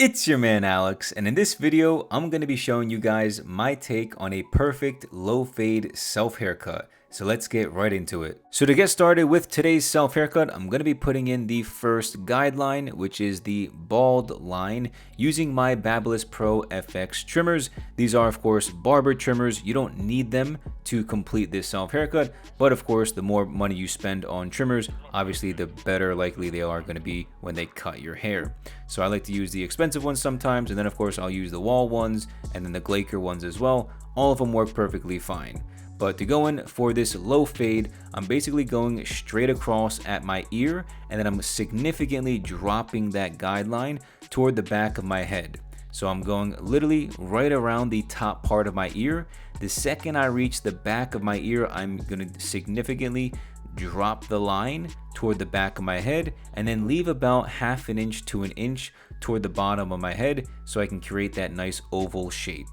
It's your man Alex, and in this video, I'm going to be showing you guys my take on a perfect low fade self haircut. So let's get right into it. So to get started with today's self haircut, I'm going to be putting in the first guideline, which is the bald line, using my Babyliss Pro FX trimmers. These are of course barber trimmers. You don't need them to complete this self haircut, but of course the more money you spend on trimmers, obviously the better likely they are going to be when they cut your hair. So I like to use the expensive ones sometimes, and then of course I'll use the wall ones and then the Glacier ones as well. All of them work perfectly fine. But to go in for this low fade, I'm basically going straight across at my ear, and then I'm significantly dropping that guideline toward the back of my head. So I'm going literally right around the top part of my ear. The second I reach the back of my ear, I'm going to significantly drop the line toward the back of my head, and then leave about ½ inch to an inch toward the bottom of my head so I can create that nice oval shape.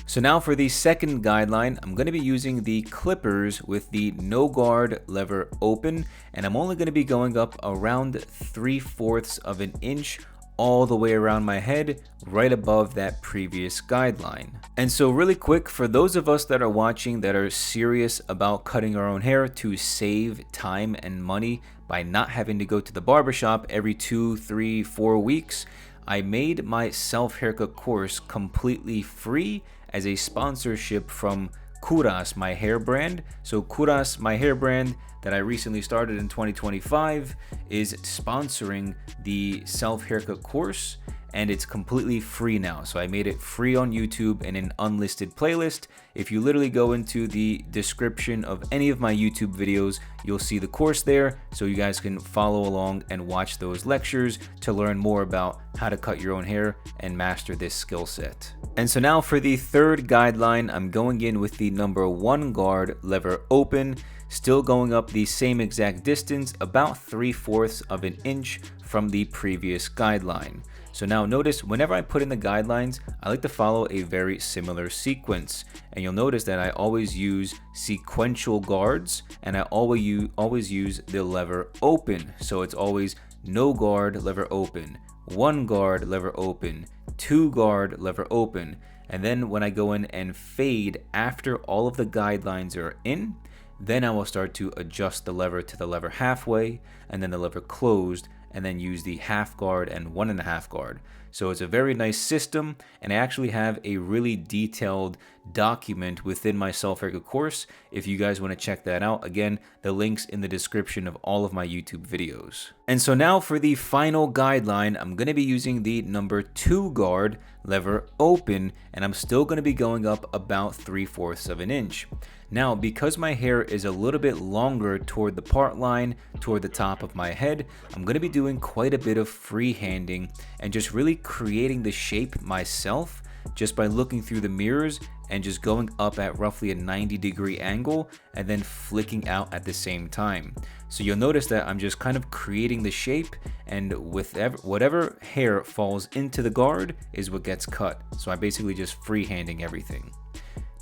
So now for the second guideline, I'm going to be using the clippers with the no guard lever open, and I'm only going to be going up around 3/4 of an inch all the way around my head, right above that previous guideline. And so really quick, for those of us that are watching that are serious about cutting our own hair to save time and money by not having to go to the barbershop every 2, 3, 4 weeks, I made my self haircut course completely free as a sponsorship from Kouras, my hair brand. So Kouras, my hair brand that I recently started in 2025, is sponsoring the self haircut course, and it's completely free now. So I made it free on YouTube in an unlisted playlist. If you literally go into the description of any of my YouTube videos, you'll see the course there, so you guys can follow along and watch those lectures to learn more about how to cut your own hair and master this skill set. And so now for the third guideline, I'm going in with the number 1 guard lever open, still going up the same exact distance, about 3/4 of an inch from the previous guideline. So now notice whenever I put in the guidelines, I like to follow a very similar sequence. And you'll notice that I always use sequential guards, and I always use the lever open. So it's always no guard lever open, 1 guard lever open, 2 guard lever open. And then when I go in and fade after all of the guidelines are in, then I will start to adjust the lever to the lever halfway, and then the lever closed, and then use the ½ guard and 1½ guard. So it's a very nice system, and I actually have a really detailed document within my self haircut course. If you guys want to check that out, again, the link's in the description of all of my YouTube videos. And so now for the final guideline, I'm going to be using the number 2 guard lever open, and I'm still going to be going up about 3/4 of an inch. Now, because my hair is a little bit longer toward the part line, toward the top of my head, I'm going to be doing quite a bit of freehanding and just really creating the shape myself just by looking through the mirrors and just going up at roughly a 90-degree angle and then flicking out at the same time. So you'll notice that I'm just kind of creating the shape, and with whatever hair falls into the guard is what gets cut. So I'm basically just freehanding everything.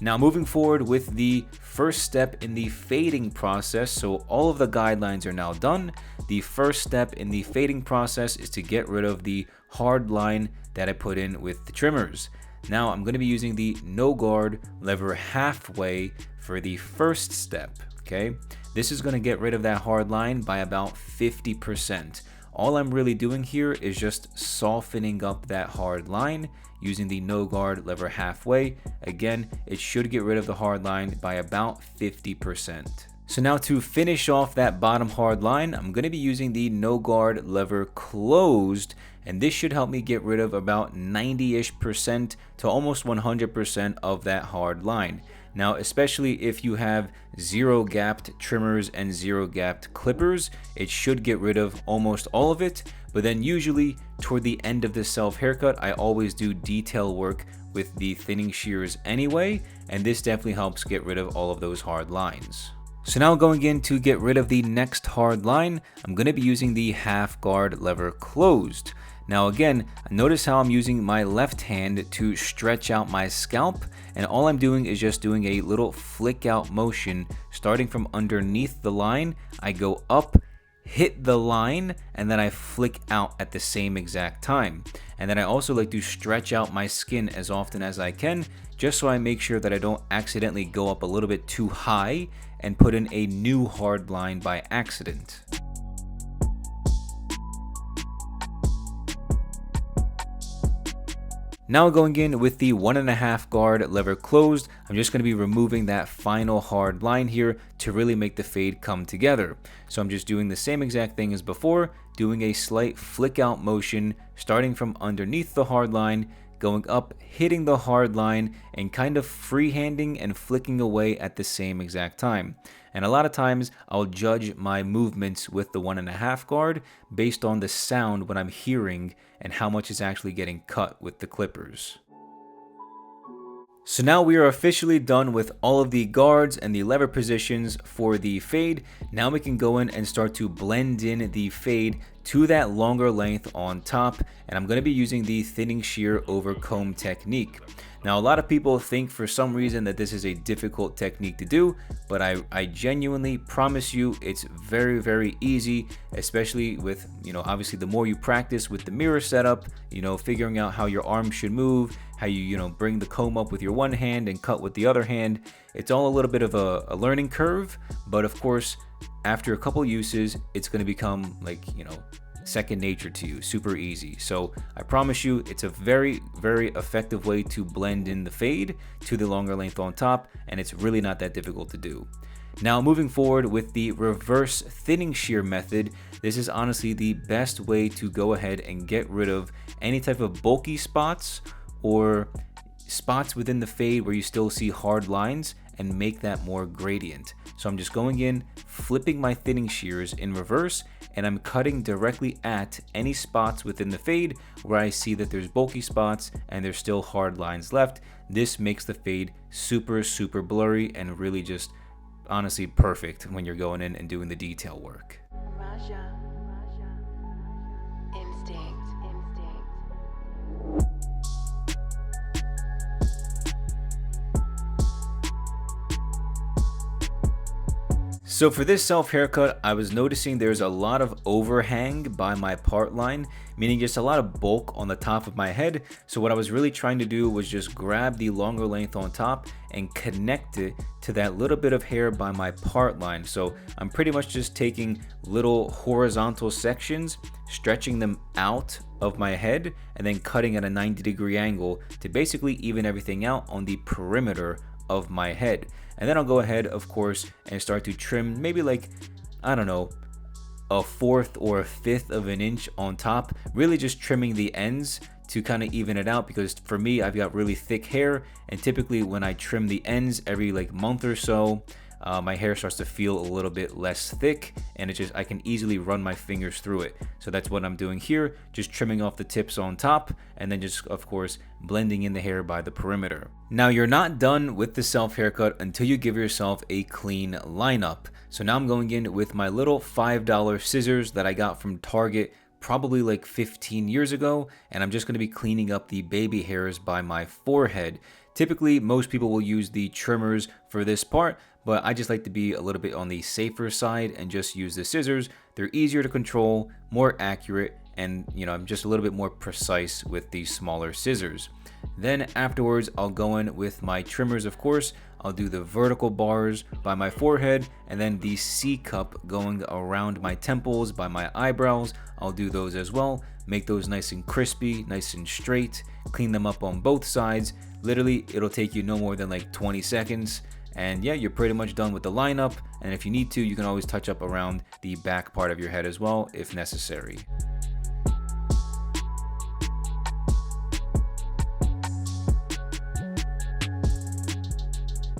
Now moving forward with the first step in the fading process, so all of the guidelines are now done. The first step in the fading process is to get rid of the hard line that I put in with the trimmers. Now I'm going to be using the no guard lever halfway for the first step, okay? This is going to get rid of that hard line by about 50%. All I'm really doing here is just softening up that hard line using the no guard lever halfway. Again, it should get rid of the hard line by about 50%. So now to finish off that bottom hard line, I'm going to be using the no guard lever closed, and this should help me get rid of about 90-ish% to almost 100% of that hard line. Now, especially if you have 0 gapped trimmers and 0 gapped clippers, it should get rid of almost all of it. But then usually toward the end of the self haircut, I always do detail work with the thinning shears anyway, and this definitely helps get rid of all of those hard lines. So now going in to get rid of the next hard line, I'm going to be using the ½ guard lever closed. Now again, notice how I'm using my left hand to stretch out my scalp, and all I'm doing is just doing a little flick out motion. Starting from underneath the line, I go up, hit the line, and then I flick out at the same exact time. And then I also like to stretch out my skin as often as I can, just so I make sure that I don't accidentally go up a little bit too high and put in a new hard line by accident. Now going in with the 1.5 guard lever closed, I'm just going to be removing that final hard line here to really make the fade come together. So I'm just doing the same exact thing as before, doing a slight flick out motion, starting from underneath the hard line, going up, hitting the hard line, and kind of freehanding and flicking away at the same exact time. And a lot of times I'll judge my movements with the 1.5 guard based on the sound when I'm hearing and how much is actually getting cut with the clippers. So now we are officially done with all of the guards and the lever positions for the fade. Now we can go in and start to blend in the fade to that longer length on top, and I'm going to be using the thinning shear over comb technique. Now a lot of people think for some reason that this is a difficult technique to do, but I genuinely promise you it's very, very easy, especially with, obviously the more you practice with the mirror setup, figuring out how your arm should move, how you bring the comb up with your one hand and cut with the other hand. It's all a little bit of a learning curve, but of course after a couple uses it's going to become like second nature to you, super easy. So I promise you it's a very, very effective way to blend in the fade to the longer length on top, and it's really not that difficult to do. Now moving forward with the reverse thinning shear method, this is honestly the best way to go ahead and get rid of any type of bulky spots or spots within the fade where you still see hard lines, and make that more gradient. So I'm just going in, flipping my thinning shears in reverse, and I'm cutting directly at any spots within the fade where I see that there's bulky spots and there's still hard lines left. This makes the fade super, super blurry and really just honestly perfect when you're going in and doing the detail work. So for this self haircut, I was noticing there's a lot of overhang by my part line, meaning just a lot of bulk on the top of my head. So what I was really trying to do was just grab the longer length on top and connect it to that little bit of hair by my part line. So I'm pretty much just taking little horizontal sections, stretching them out of my head, and then cutting at a 90-degree angle to basically even everything out on the perimeter of my head. And then I'll go ahead, of course, and start to trim maybe like, I don't know, a 1/4 or a 1/5 of an inch on top, really just trimming the ends to kind of even it out, because for me, I've got really thick hair, and typically when I trim the ends every like month or so, my hair starts to feel a little bit less thick, and I can easily run my fingers through it. So that's what I'm doing here, just trimming off the tips on top, and then just, of course, blending in the hair by the perimeter. Now you're not done with the self haircut until you give yourself a clean lineup. So now I'm going in with my little $5 scissors that I got from Target probably like 15 years ago, and I'm just going to be cleaning up the baby hairs by my forehead. Typically, most people will use the trimmers for this part, but I just like to be a little bit on the safer side and just use the scissors. They're easier to control, more accurate, and I'm just a little bit more precise with these smaller scissors. Then afterwards, I'll go in with my trimmers, of course. I'll do the vertical bars by my forehead, and then the C cup going around my temples by my eyebrows. I'll do those as well. Make those nice and crispy, nice and straight. Clean them up on both sides. Literally, it'll take you no more than like 20 seconds. And yeah, you're pretty much done with the lineup. And if you need to, you can always touch up around the back part of your head as well, if necessary.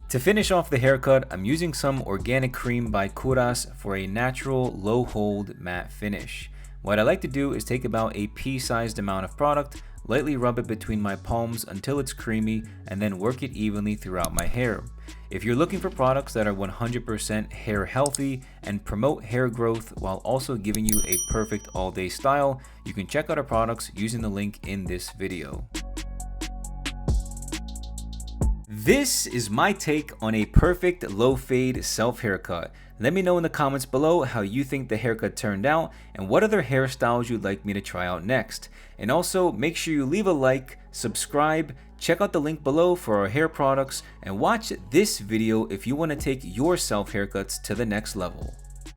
To finish off the haircut, I'm using some organic cream by KOVRAS for a natural low hold matte finish. What I like to do is take about a pea-sized amount of product, lightly rub it between my palms until it's creamy, and then work it evenly throughout my hair. If you're looking for products that are 100% hair healthy and promote hair growth while also giving you a perfect all-day style, you can check out our products using the link in this video. This is my take on a perfect low fade self haircut. Let me know in the comments below how you think the haircut turned out and what other hairstyles you'd like me to try out next. And also make sure you leave a like, subscribe, check out the link below for our hair products, and watch this video if you want to take your self haircuts to the next level.